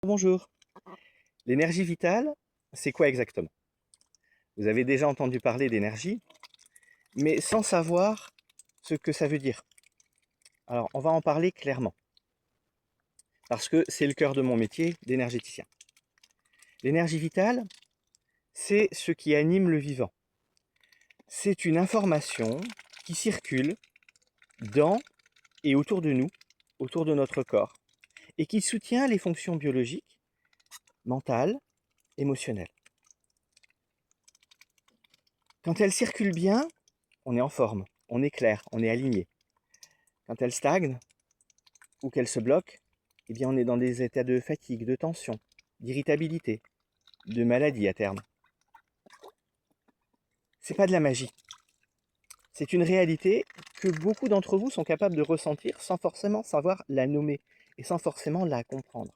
Bonjour. L'énergie vitale, c'est quoi exactement? Vous avez déjà entendu parler d'énergie, mais sans savoir ce que ça veut dire. Alors, on va en parler clairement, parce que c'est le cœur de mon métier d'énergéticien. L'énergie vitale, c'est ce qui anime le vivant. C'est une information qui circule dans et autour de nous, autour de notre corps, et qui soutient les fonctions biologiques, mentales, émotionnelles. Quand elle circule bien, on est en forme, on est clair, on est aligné. Quand elle stagne ou qu'elle se bloque, eh bien on est dans des états de fatigue, de tension, d'irritabilité, de maladie à terme. C'est pas de la magie. C'est une réalité que beaucoup d'entre vous sont capables de ressentir sans forcément savoir la nommer et sans forcément la comprendre.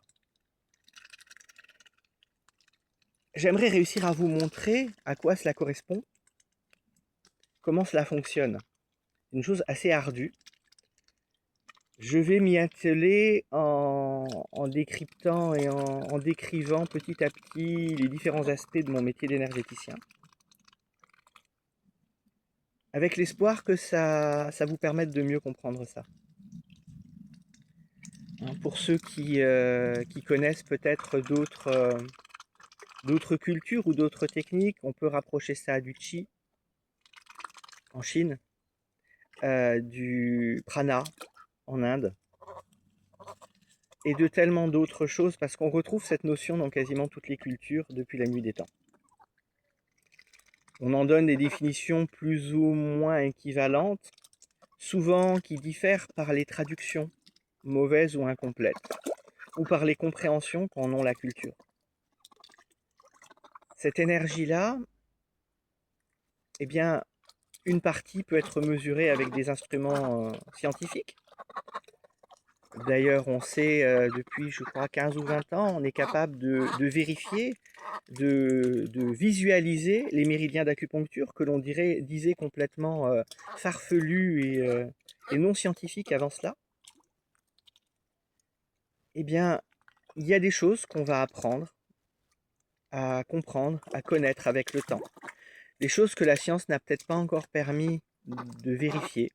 J'aimerais réussir à vous montrer à quoi cela correspond, comment cela fonctionne. Une chose assez ardue. Je vais m'y atteler en décryptant et en décrivant petit à petit les différents aspects de mon métier d'énergéticien, avec l'espoir que ça vous permette de mieux comprendre ça. Pour ceux qui connaissent peut-être d'autres cultures ou d'autres techniques, on peut rapprocher ça du Qi en Chine, du Prana en Inde, et de tellement d'autres choses, parce qu'on retrouve cette notion dans quasiment toutes les cultures depuis la nuit des temps. On en donne des définitions plus ou moins équivalentes, souvent qui diffèrent par les traductions, mauvaises ou incomplètes, ou par les compréhensions qu'en ont la culture. Cette énergie-là, eh bien, une partie peut être mesurée avec des instruments scientifiques. D'ailleurs, on sait depuis, je crois, 15 ou 20 ans, on est capable de vérifier, de visualiser les méridiens d'acupuncture que l'on disait complètement farfelus et non scientifiques avant cela. Eh bien, il y a des choses qu'on va apprendre à comprendre, à connaître avec le temps. Des choses que la science n'a peut-être pas encore permis de vérifier.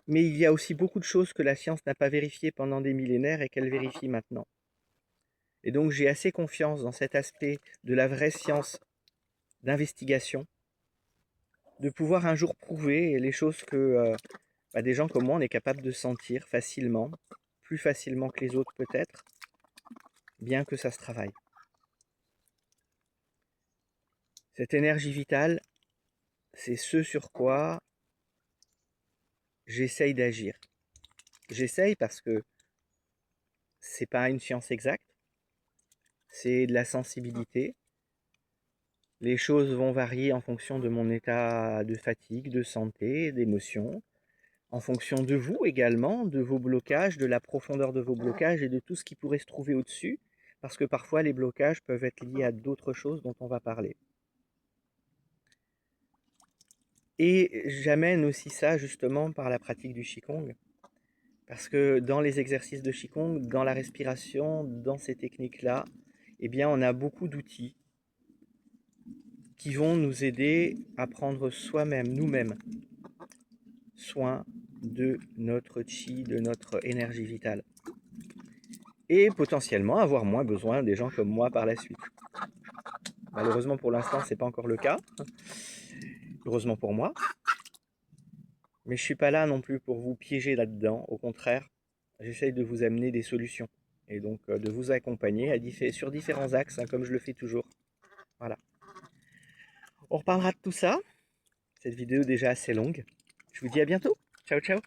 Mais il y a aussi beaucoup de choses que la science n'a pas vérifiées pendant des millénaires et qu'elle vérifie maintenant. Et donc j'ai assez confiance dans cet aspect de la vraie science d'investigation, de pouvoir un jour prouver les choses que des gens comme moi on est capable de sentir facilement, plus facilement que les autres peut-être, bien que ça se travaille. Cette énergie vitale, c'est ce sur quoi j'essaye d'agir. J'essaye parce que c'est pas une science exacte, c'est de la sensibilité. Les choses vont varier en fonction de mon état de fatigue, de santé, d'émotion, en fonction de vous également, de vos blocages, de la profondeur de vos blocages et de tout ce qui pourrait se trouver au-dessus, parce que parfois les blocages peuvent être liés à d'autres choses dont on va parler. Et j'amène aussi ça justement par la pratique du Qigong, parce que dans les exercices de Qigong, dans la respiration, dans ces techniques-là, eh bien on a beaucoup d'outils qui vont nous aider à prendre soi-même, nous-mêmes, soin de notre chi, de notre énergie vitale. Et potentiellement avoir moins besoin des gens comme moi par la suite. Malheureusement pour l'instant, c'est pas encore le cas. Heureusement pour moi. Mais je suis pas là non plus pour vous piéger là-dedans. Au contraire, j'essaye de vous amener des solutions. Et donc de vous accompagner sur différents axes, comme je le fais toujours. Voilà. On reparlera de tout ça. Cette vidéo est déjà assez longue. Je vous dis à bientôt. Ciao, ciao.